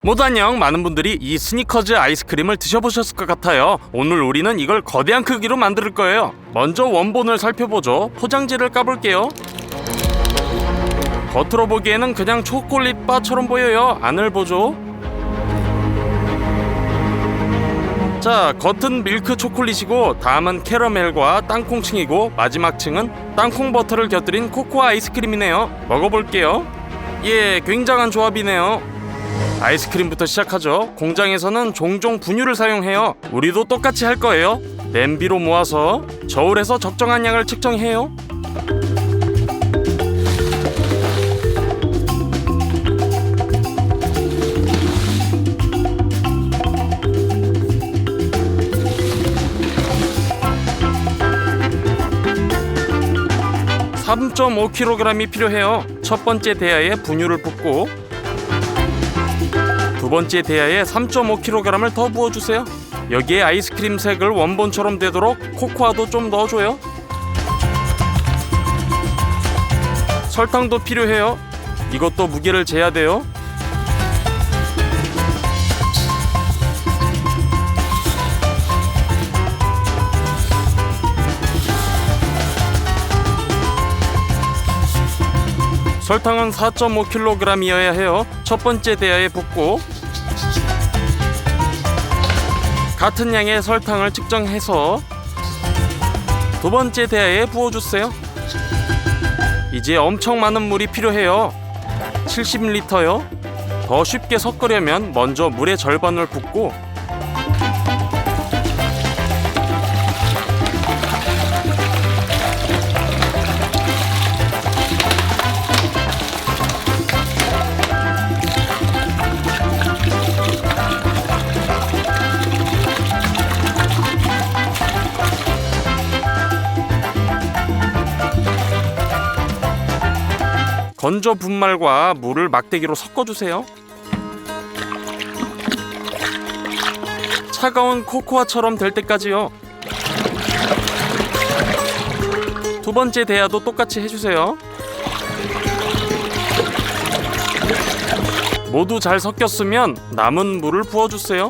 모두 안녕. 많은 분들이 이 스니커즈 아이스크림을 드셔보셨을 것 같아요. 오늘 우리는 이걸 거대한 크기로 만들 거예요. 먼저 원본을 살펴보죠. 포장지를 까볼게요. 겉으로 보기에는 그냥 초콜릿 바처럼 보여요. 안을 보죠. 자, 겉은 밀크 초콜릿이고 다음은 캐러멜과 땅콩층이고 마지막 층은 땅콩 버터를 곁들인 코코아 아이스크림이네요. 먹어볼게요. 예, 굉장한 조합이네요. 아이스크림부터 시작하죠. 공장에서는 종종 분유를 사용해요. 우리도 똑같이 할 거예요. 냄비로 모아서 저울에서 적정한 양을 측정해요. (3.5kg이) 필요해요. 첫 번째 대야에 분유를 붓고 두 번째 대야에 3.5kg을 더 부어주세요. 여기에 아이스크림 색을 원본처럼 되도록 코코아도 좀 넣어줘요. 설탕도 필요해요. 이것도 무게를 재야 돼요. 설탕은 4.5kg이어야 해요. 첫 번째 대야에 붓고 같은 양의 설탕을 측정해서 두 번째 대야에 부어주세요. 이제 엄청 많은 물이 필요해요. 70ml요. 더 쉽게 섞으려면 먼저 물의 절반을 붓고 건조 분말과 물을 막대기로 섞어주세요. 차가운 코코아처럼 될 때까지요. 두 번째 대야도 똑같이 해주세요. 모두 잘 섞였으면 남은 물을 부어주세요.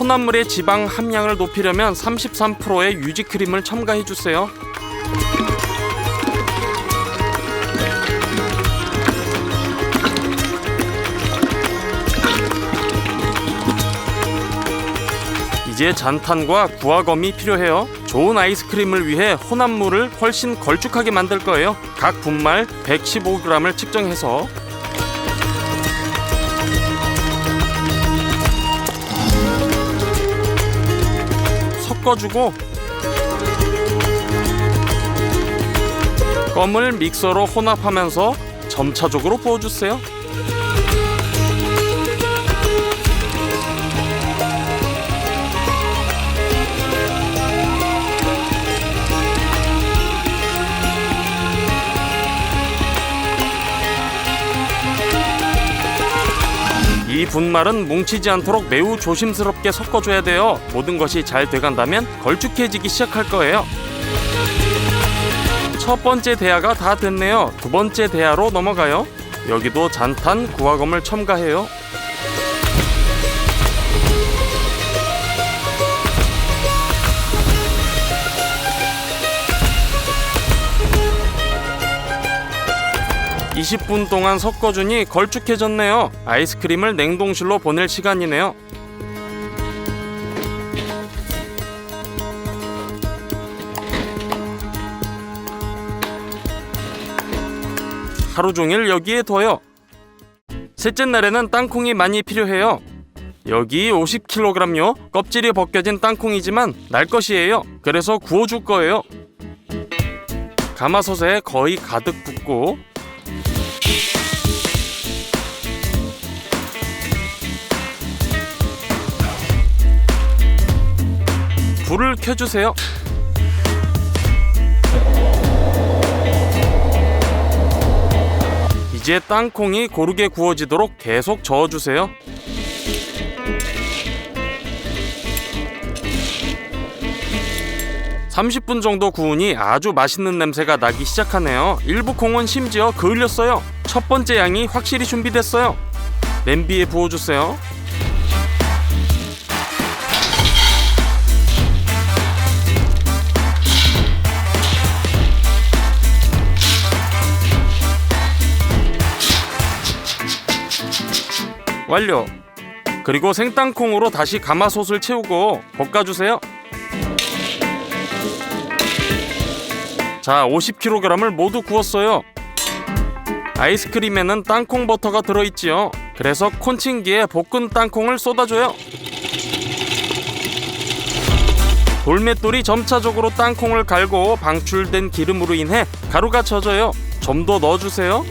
혼합물의 지방 함량을 높이려면 33%의 유지크림을 첨가해주세요. 이제 잔탄과 구화검이 필요해요. 좋은 아이스크림을 위해 혼합물을 훨씬 걸쭉하게 만들 거예요. 각 분말 115g을 측정해서 섞어주고 껌을 믹서로 혼합하면서 점차적으로 부어주세요. 이 분말은 뭉치지 않도록 매우 조심스럽게 섞어줘야 돼요. 모든 것이 잘 돼간다면 걸쭉해지기 시작할 거예요. 첫 번째 대야가 다 됐네요. 두 번째 대야로 넘어가요. 여기도 잔탄, 구화검을 첨가해요. (20분) 동안 섞어주니 걸쭉해졌네요. 아이스크림을 냉동실로 보낼 시간이네요. 하루 종일 여기에 둬요. 셋째 날에는 땅콩이 많이 필요해요. 여기 50kg요. 껍질이 벗겨진 땅콩이지만 날 것이에요. 그래서 구워줄 거예요. 가마솥에 거의 가득 붓고 불을 켜주세요. 이제 땅콩이 고르게 구워지도록 계속 저어주세요. 30분 정도 구우니 아주 맛있는 냄새가 나기 시작하네요. 일부 콩은 심지어 그을렸어요. 첫 번째 양이 확실히 준비됐어요. 냄비에 부어주세요. 완료. 그리고 생땅콩으로 다시 가마솥을 채우고 볶아주세요. 자, 50kg을 모두 구웠어요. 아이스크림에는 땅콩 버터가 들어있지요. 그래서 콘칭기에 볶은 땅콩을 쏟아줘요. 돌맷돌이 점차적으로 땅콩을 갈고 방출된 기름으로 인해 가루가 젖어요. 좀 더 넣어주세요.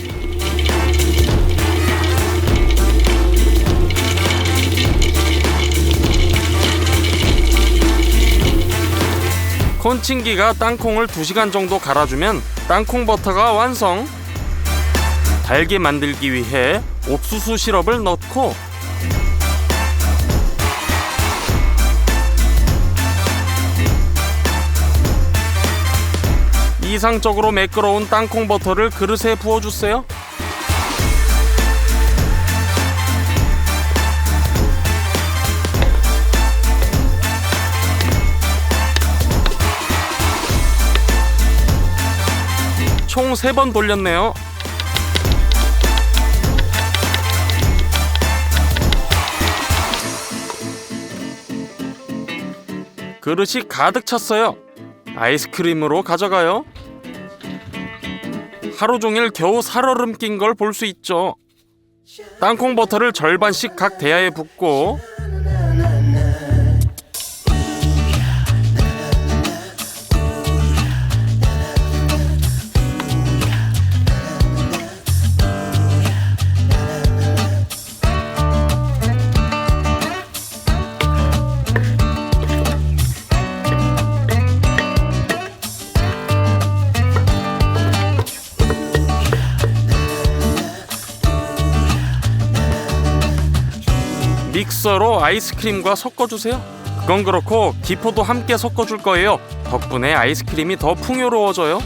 콘칭기가 땅콩을 2시간 정도 갈아주면 땅콩 버터가 완성. 달게 만들기 위해 옥수수 시럽을 넣고 이상적으로 매끄러운 땅콩 버터를 그릇에 부어주세요. 총 3번 돌렸네요. 그릇이 가득 찼어요. 아이스크림으로 가져가요. 하루 종일 겨우 살얼음 낀 걸 볼 수 있죠. 땅콩 버터를 절반씩 각 대야에 붓고 믹서로 아이스크림과 섞어주세요. 그건 그렇고 기포도 함께 섞어줄 거예요. 덕분에 아이스크림이 더 풍요로워져요.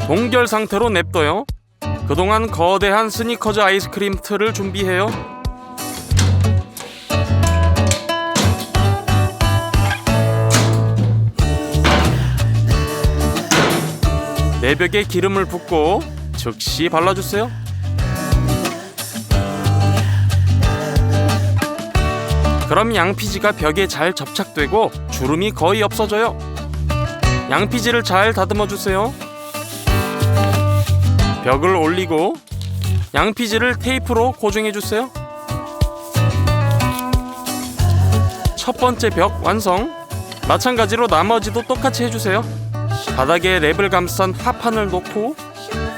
동결 상태로 냅둬요. 그동안 거대한 스니커즈 아이스크림 틀을 준비해요. 내벽에 기름을 붓고 즉시 발라주세요. 그럼 양피지가 벽에 잘 접착되고 주름이 거의 없어져요. 양피지를 잘 다듬어주세요. 벽을 올리고 양피지를 테이프로 고정해주세요. 첫 번째 벽 완성. 마찬가지로 나머지도 똑같이 해주세요. 바닥에 랩을 감싼 화판을 놓고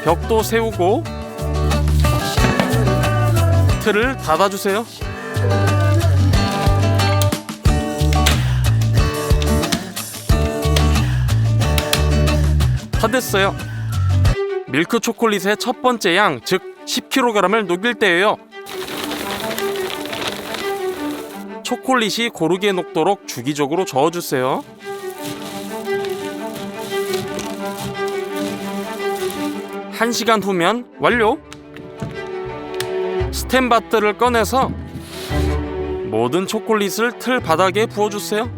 벽도 세우고 틀을 닫아주세요. 다 됐어요. 밀크 초콜릿의 첫 번째 양, 즉 10kg을 녹일 때예요. 초콜릿이 고르게 녹도록 주기적으로 저어주세요. 한 시간 후면 완료. 스텐바트를 꺼내서 모든 초콜릿을 틀 바닥에 부어주세요.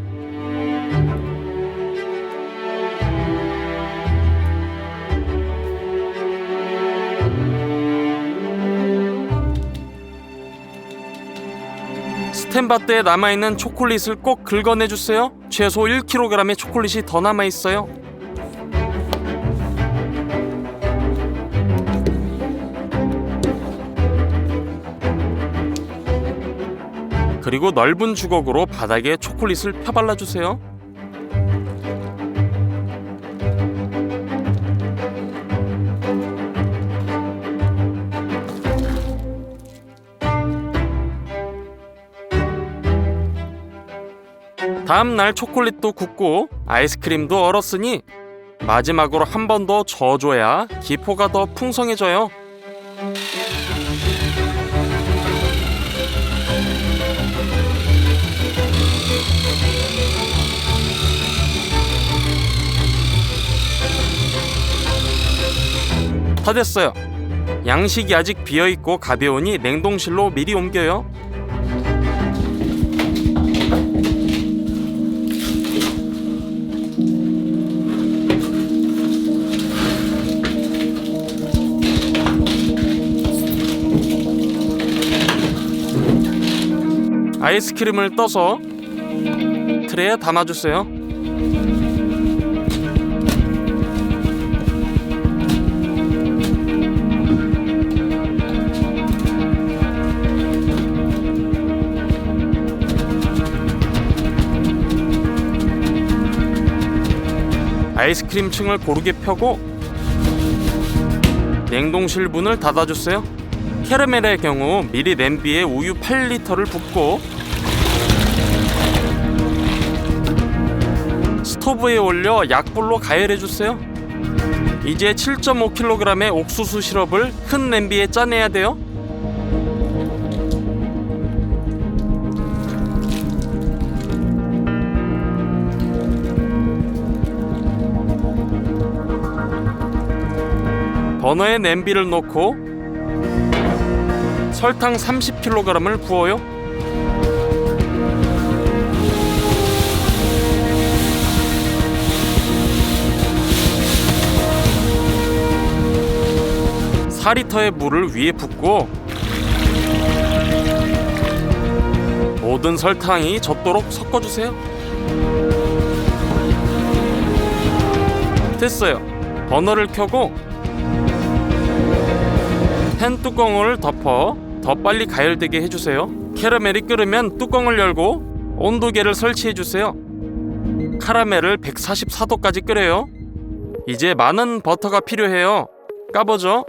스텐바트에 남아있는 초콜릿을 꼭 긁어내주세요. 최소 1kg의 초콜릿이 더 남아있어요. 그리고 넓은 주걱으로 바닥에 초콜릿을 펴발라주세요. 다음날 초콜릿도 굽고 아이스크림도 얼었으니 마지막으로 한 번 더 저어줘야 기포가 더 풍성해져요. 다 됐어요. 양식이 아직 비어있고 가벼우니 냉동실로 미리 옮겨요. 아이스크림을 떠서 트레에 담아주세요. 아이스크림 층을 고르게 펴고 냉동실 문을 닫아주세요. 캐러멜의 경우 미리 냄비에 우유 8리터를 붓고 스토브에 올려 약불로 가열해주세요. 이제 7.5kg의 옥수수 시럽을 큰 냄비에 짜내야 돼요. 버너에 냄비를 놓고 설탕 30kg을 부어요. (4리터의) 물을 위에 붓고 모든 설탕이 젖도록 섞어주세요. 됐어요. 버너를 켜고 팬 뚜껑을 덮어 더 빨리 가열되게 해주세요. 캐러멜이 끓으면 뚜껑을 열고 온도계를 설치해주세요. 카라멜을 144도까지 끓여요. 이제 많은 버터가 필요해요. 까보죠.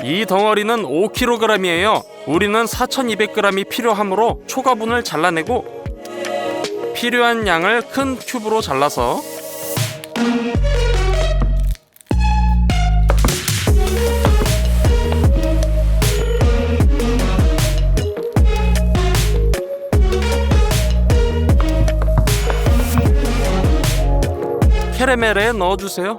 이 덩어리는 5kg이에요. 우리는 4200g이 필요하므로 초가분을 잘라내고 필요한 양을 큰 큐브로 잘라서 캐러멜에 넣어주세요.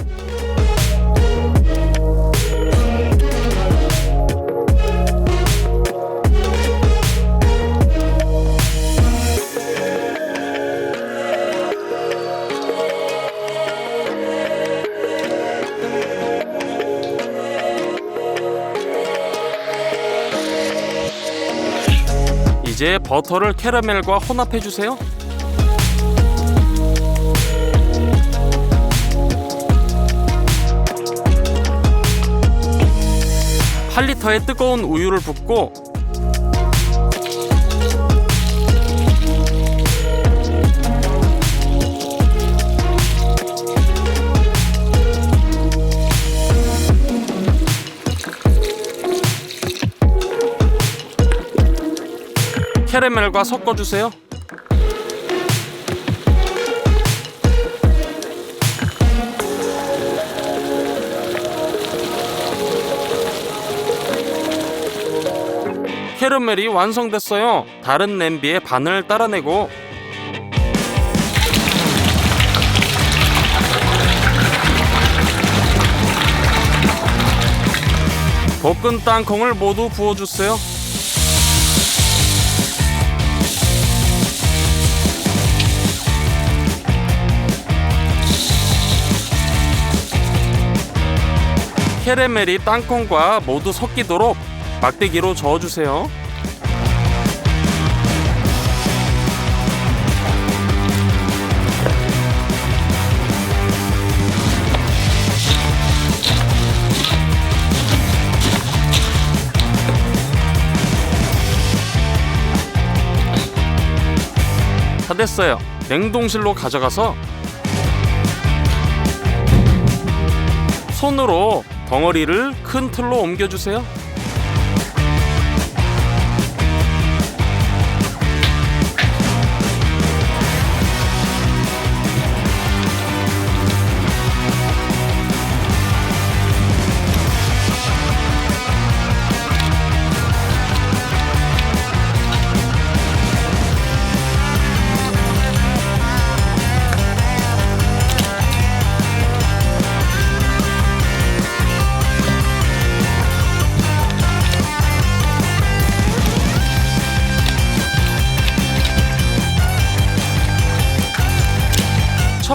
이제 버터를 캐러멜과 혼합해주세요. (8리터의) 뜨거운 우유를 붓고 캐러멜과 섞어주세요. 캐러멜이 완성됐어요. 다른 냄비에 반을 따라내고 볶은 땅콩을 모두 부어주세요. 캐러멜이 땅콩과 모두 섞이도록 막대기로 저어주세요. 다 됐어요. 냉동실로 가져가서 손으로 덩어리를 큰 틀로 옮겨주세요.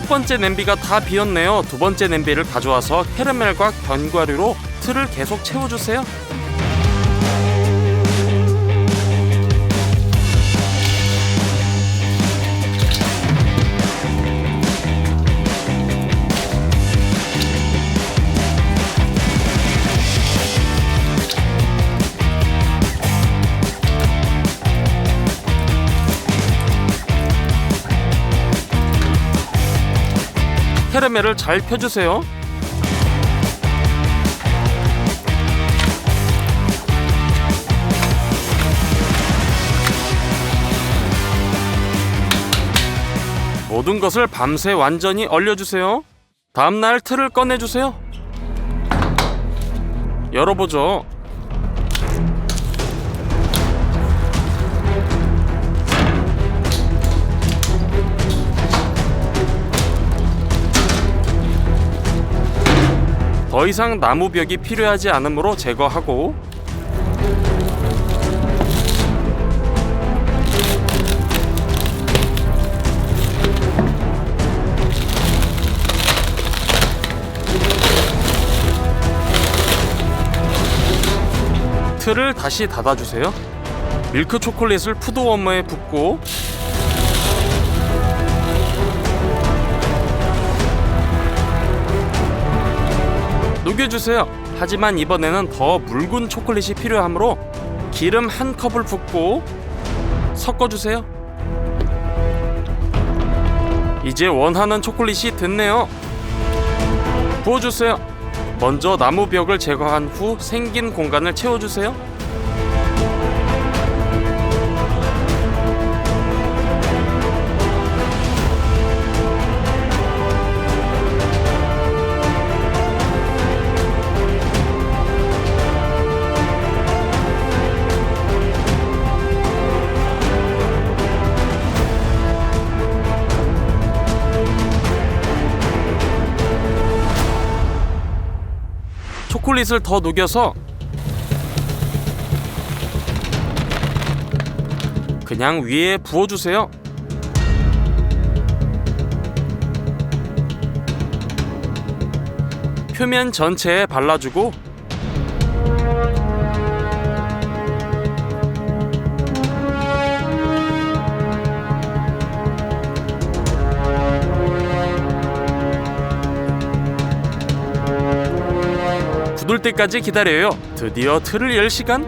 첫 번째 냄비가 다 비었네요. 두 번째 냄비를 가져와서 캐러멜과 견과류로 틀을 계속 채워주세요. 캐러멜을 잘 펴주세요. 모든 것을 밤새 완전히 얼려주세요. 다음날 틀을 꺼내주세요. 열어보죠. 더 이상 나무벽이 필요하지 않으므로 제거하고, 틀을 다시 닫아주세요. 밀크 초콜릿을 푸드 워머에 붓고 녹여주세요. 하지만 이번에는 더 묽은 초콜릿이 필요하므로 기름 한 컵을 붓고 섞어주세요. 이제 원하는 초콜릿이 됐네요. 부어주세요. 먼저 나무벽을 제거한 후 생긴 공간을 채워주세요. 초콜릿을 더 녹여서 그냥 위에 부어주세요. 표면 전체에 발라주고 굳을 때까지 기다려요. 드디어 틀을 열 시간.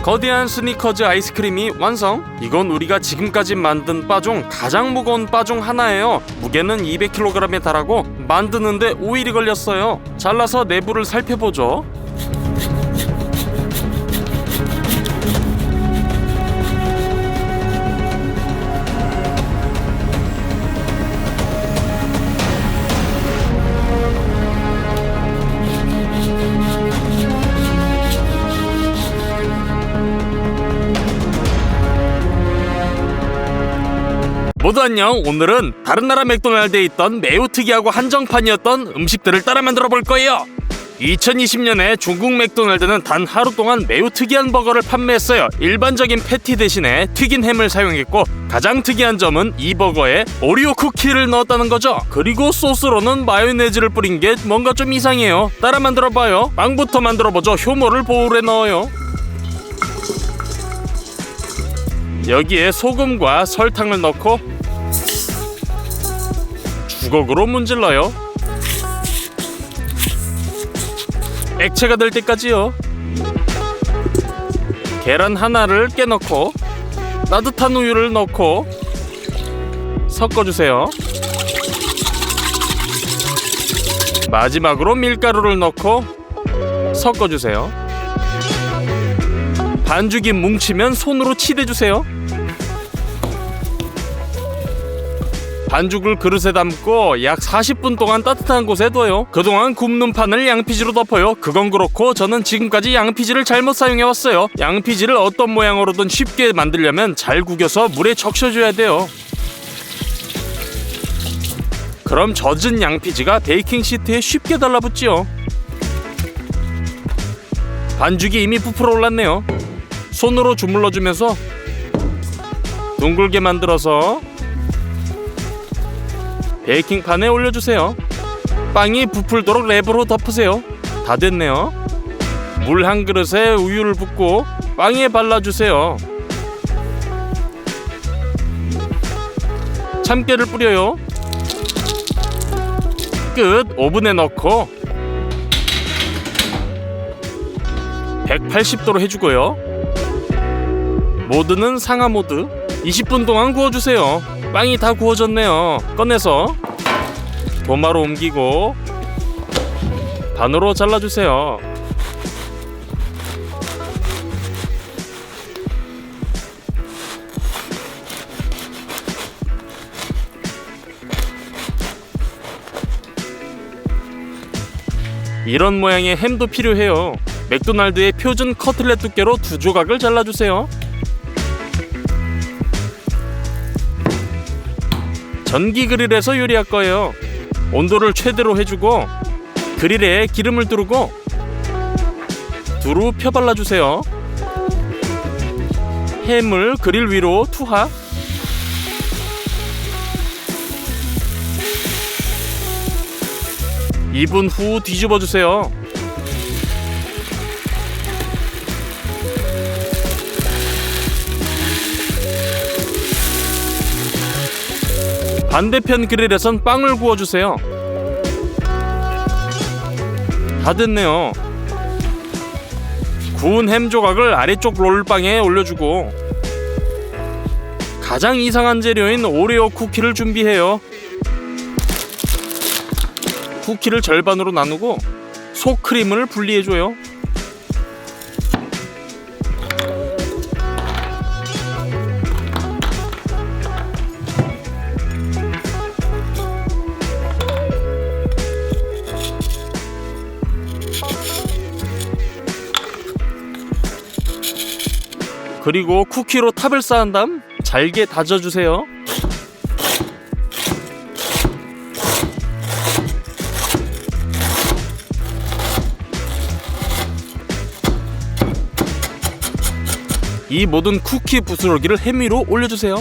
거대한 스니커즈 아이스크림이 완성. 이건 우리가 지금까지 만든 바 중 가장 무거운 바 중 하나예요. 무게는 200kg에 달하고 만드는데 5일이 걸렸어요. 잘라서 내부를 살펴보죠. 모두 안녕. 오늘은 다른 나라 맥도날드에 있던 매우 특이하고 한정판이었던 음식들을 따라 만들어 볼 거예요. 2020년에 중국 맥도날드는 단 하루 동안 매우 특이한 버거를 판매했어요. 일반적인 패티 대신에 튀긴 햄을 사용했고, 가장 특이한 점은 이 버거에 오리오 쿠키를 넣었다는 거죠. 그리고 소스로는 마요네즈를 뿌린 게 뭔가 좀 이상해요. 따라 만들어봐요. 빵부터 만들어보죠. 효모를 보울에 넣어요. 여기에 소금과 설탕을 넣고 주걱으로 문질러요. 액체가 될 때까지요. 계란 하나를 깨넣고 따뜻한 우유를 넣고 섞어주세요. 마지막으로 밀가루를 넣고 섞어주세요. 반죽이 뭉치면 손으로 치대주세요. 반죽을 그릇에 담고 약 40분 동안 따뜻한 곳에 둬요. 그동안 굽는 판을 양피지로 덮어요. 그건 그렇고 저는 지금까지 양피지를 잘못 사용해왔어요. 양피지를 어떤 모양으로든 쉽게 만들려면 잘 구겨서 물에 적셔줘야 돼요. 그럼 젖은 양피지가 베이킹 시트에 쉽게 달라붙지요. 반죽이 이미 부풀어 올랐네요. 손으로 주물러주면서 둥글게 만들어서 베이킹판에 올려주세요. 빵이 부풀도록 랩으로 덮으세요. 다 됐네요. 물 한 그릇에 우유를 붓고 빵에 발라주세요. 참깨를 뿌려요. 끝. 오븐에 넣고 180도로 해주고요. 모드는 상하 모드. 20분 동안 구워주세요. 빵이 다 구워졌네요. 꺼내서 도마로 옮기고 반으로 잘라주세요. 이런 모양의 햄도 필요해요. 맥도날드의 표준 커틀렛 두께로 2조각을 잘라주세요. 전기 그릴에서 요리할 거예요. 온도를 최대로 해주고 그릴에 기름을 두르고 두루 펴발라주세요. 햄을 그릴 위로 투하. (2분) 후 뒤집어주세요. 반대편 그릴에선 빵을 구워주세요. 다 됐네요. 구운 햄 조각을 아래쪽 롤빵에 올려주고 가장 이상한 재료인 오레오 쿠키를 준비해요. 쿠키를 절반으로 나누고 속크림을 분리해줘요. 그리고 쿠키로 탑을 쌓은 다음 잘게 다져주세요. 이 모든 쿠키 부스러기를 햄 위로 올려주세요.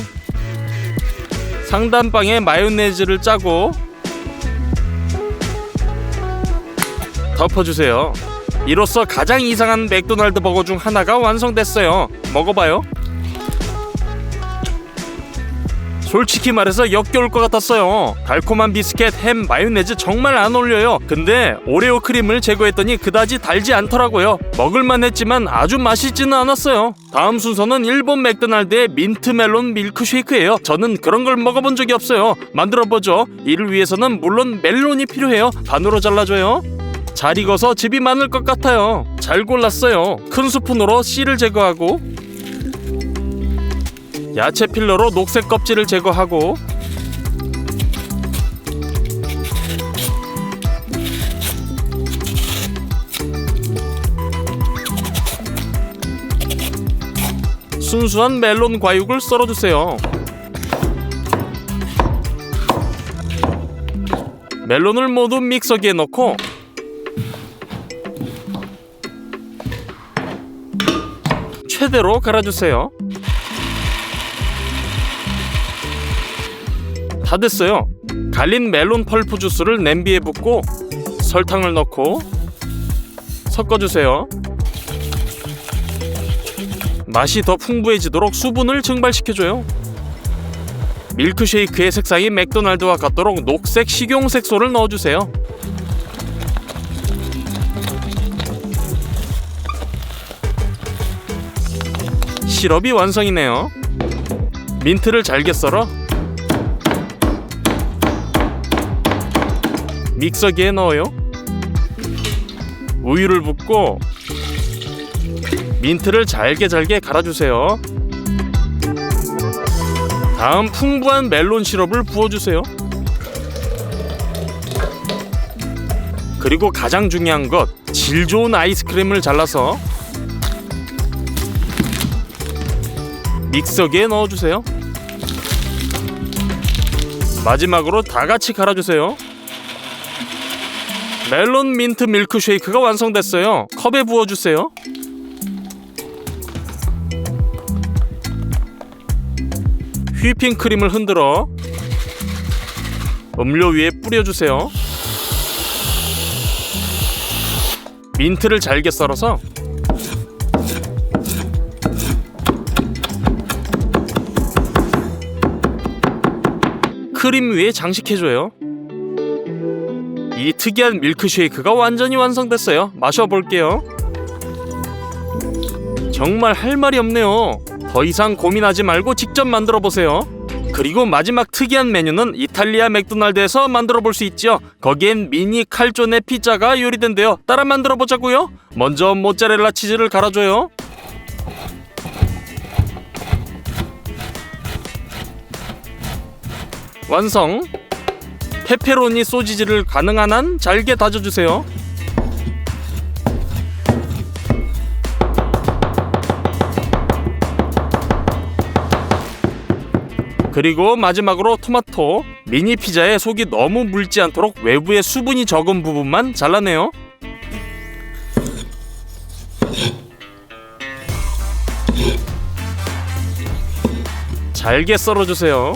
상단빵에 마요네즈를 짜고 덮어주세요. 이로써 가장 이상한 맥도날드 버거 중 하나가 완성됐어요. 먹어봐요. 솔직히 말해서 역겨울 것 같았어요. 달콤한 비스켓, 햄, 마요네즈 정말 안 어울려요. 근데 오레오 크림을 제거했더니 그다지 달지 않더라고요. 먹을만 했지만 아주 맛있지는 않았어요. 다음 순서는 일본 맥도날드의 민트 멜론 밀크쉐이크예요. 저는 그런 걸 먹어본 적이 없어요. 만들어보죠. 이를 위해서는 물론 멜론이 필요해요. 반으로 잘라줘요. 잘 익어서 즙이 많을 것 같아요. 잘 골랐어요. 큰 스푼으로 씨를 제거하고 야채 필러로 녹색 껍질을 제거하고 순수한 멜론 과육을 썰어주세요. 멜론을 모두 믹서기에 넣고 최대로 갈아주세요. 다 됐어요. 갈린 멜론 펄프 주스를 냄비에 붓고 설탕을 넣고 섞어주세요. 맛이 더 풍부해지도록 수분을 증발시켜줘요. 밀크쉐이크의 색상이 맥도날드와 같도록 녹색 식용색소를 넣어주세요. 시럽이 완성이네요. 민트를 잘게 썰어 믹서기에 넣어요. 우유를 붓고 민트를 잘게 갈아주세요. 다음 풍부한 멜론 시럽을 부어주세요. 그리고 가장 중요한 것, 질 좋은 아이스크림을 잘라서 믹서기에 넣어주세요. 마지막으로 다 같이 갈아주세요. 멜론 민트 밀크쉐이크가 완성됐어요. 컵에 부어주세요. 휘핑크림을 흔들어 음료 위에 뿌려주세요. 민트를 잘게 썰어서 크림 위에 장식해줘요. 이 특이한 밀크쉐이크가 완전히 완성됐어요. 마셔볼게요. 정말 할 말이 없네요. 더 이상 고민하지 말고 직접 만들어보세요. 그리고 마지막 특이한 메뉴는 이탈리아 맥도날드에서 만들어볼 수 있죠. 거기엔 미니 칼조네 피자가 요리된대요. 따라 만들어보자고요. 먼저 모짜렐라 치즈를 갈아줘요. 완성! 페페로니 소시지를 가능한 한 잘게 다져주세요. 그리고 마지막으로 토마토. 미니 피자에 속이 너무 묽지 않도록 외부에 수분이 적은 부분만 잘라내요. 잘게 썰어주세요.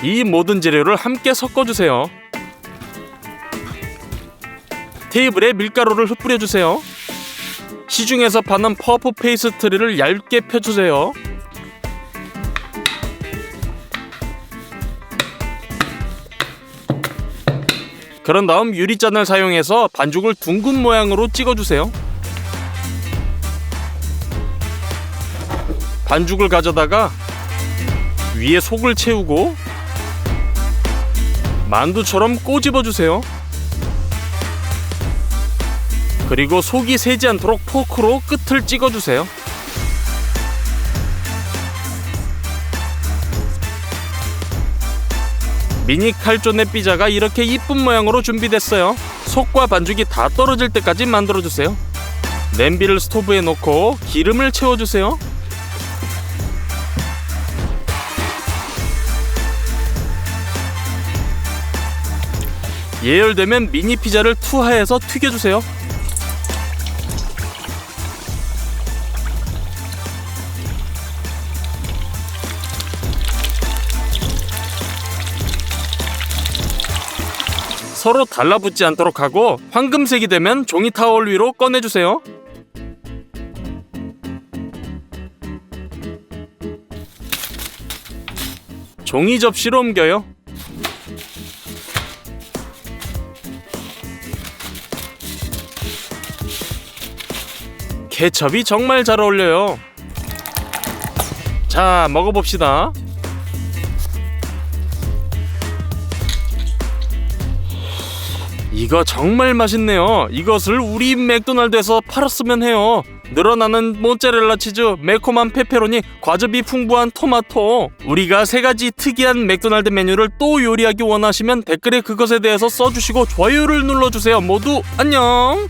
이 모든 재료를 함께 섞어주세요. 테이블에 밀가루를 흩뿌려주세요. 시중에서 파는 퍼프 페이스트리를 얇게 펴주세요. 그런 다음 유리잔을 사용해서 반죽을 둥근 모양으로 찍어주세요. 반죽을 가져다가 위에 속을 채우고 만두처럼 꼬집어주세요. 그리고 속이 새지 않도록 포크로 끝을 찍어주세요. 미니 칼조네 피자가 이렇게 이쁜 모양으로 준비됐어요. 속과 반죽이 다 떨어질 때까지 만들어주세요. 냄비를 스토브에 놓고 기름을 채워주세요. 예열되면 미니 피자를 투하해서 튀겨주세요. 서로 달라붙지 않도록 하고 황금색이 되면 종이 타월 위로 꺼내주세요. 종이 접시로 옮겨요. 케첩이 정말 잘 어울려요. 자, 먹어봅시다. 이거 정말 맛있네요. 이것을 우리 맥도날드에서 팔았으면 해요. 늘어나는 모짜렐라 치즈, 매콤한 페페로니, 과즙이 풍부한 토마토. 우리가 3가지 특이한 맥도날드 메뉴를 또 요리하기 원하시면 댓글에 그것에 대해서 써주시고 좋아요를 눌러주세요. 모두 안녕.